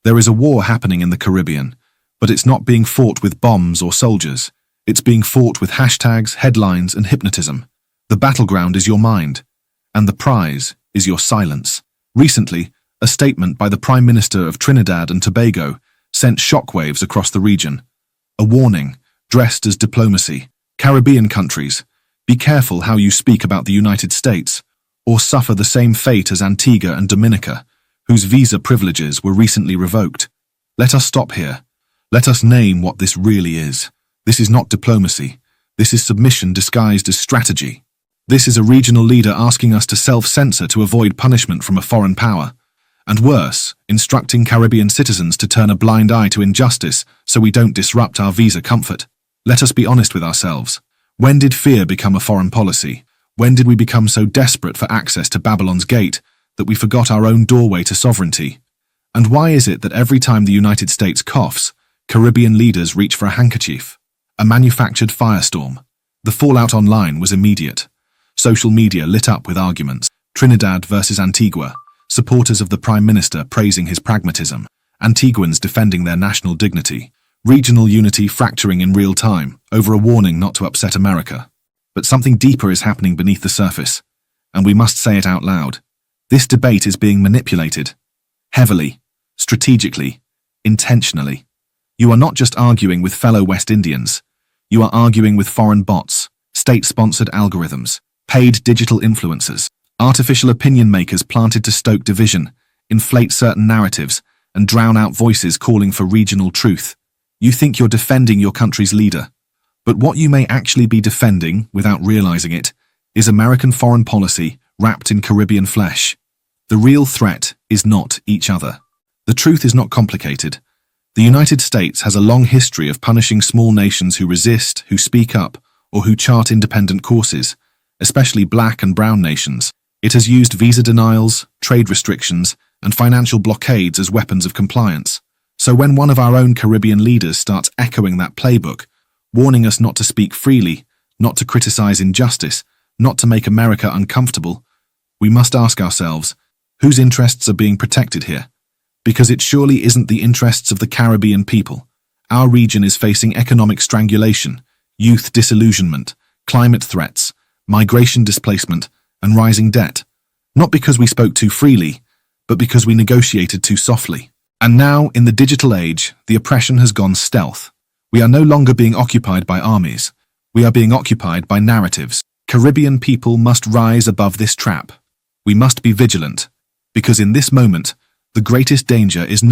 There is a war happening in the Caribbean, but it's not being fought with bombs or soldiers. It's being fought with hashtags, headlines, and hypnotism. The battleground is your mind, and the prize is your silence. Recently, a statement by the Prime Minister of Trinidad and Tobago sent shockwaves across the region. A warning, dressed as diplomacy. Caribbean countries, be careful how you speak about the United States, or suffer the same fate as Antigua and Dominica, whose visa privileges were recently revoked. Let us stop here. Let us name what this really is. This is not diplomacy. This is submission disguised as strategy. This is a regional leader asking us to self-censor to avoid punishment from a foreign power. And worse, instructing Caribbean citizens to turn a blind eye to injustice so we don't disrupt our visa comfort. Let us be honest with ourselves. When did fear become a foreign policy? When did we become so desperate for access to Babylon's gate that we forgot our own doorway to sovereignty? And why is it that every time the United States coughs, Caribbean leaders reach for a handkerchief? A manufactured firestorm. The fallout online was immediate. Social media lit up with arguments. Trinidad versus Antigua. Supporters of the Prime Minister praising his pragmatism. Antiguans defending their national dignity. Regional unity fracturing in real time over a warning not to upset America. But something deeper is happening beneath the surface, and we must say it out loud. This debate is being manipulated. Heavily, strategically, intentionally. You are not just arguing with fellow West Indians. You are arguing with foreign bots, state-sponsored algorithms, paid digital influencers, artificial opinion makers planted to stoke division, inflate certain narratives, and drown out voices calling for regional truth. You think you're defending your country's leader. But what you may actually be defending, without realizing it, is American foreign policy wrapped in Caribbean flesh. The real threat is not each other. The truth is not complicated. The United States has a long history of punishing small nations who resist, who speak up, or who chart independent courses, especially black and brown nations. It has used visa denials, trade restrictions, and financial blockades as weapons of compliance. So when one of our own Caribbean leaders starts echoing that playbook, warning us not to speak freely, not to criticize injustice, not to make America uncomfortable, we must ask ourselves, whose interests are being protected here? Because it surely isn't the interests of the Caribbean people. Our region is facing economic strangulation, youth disillusionment, climate threats, migration displacement, and rising debt. Not because we spoke too freely, but because we negotiated too softly. And now, in the digital age, the oppression has gone stealth. We are no longer being occupied by armies. We are being occupied by narratives. Caribbean people must rise above this trap. We must be vigilant, because in this moment, the greatest danger is not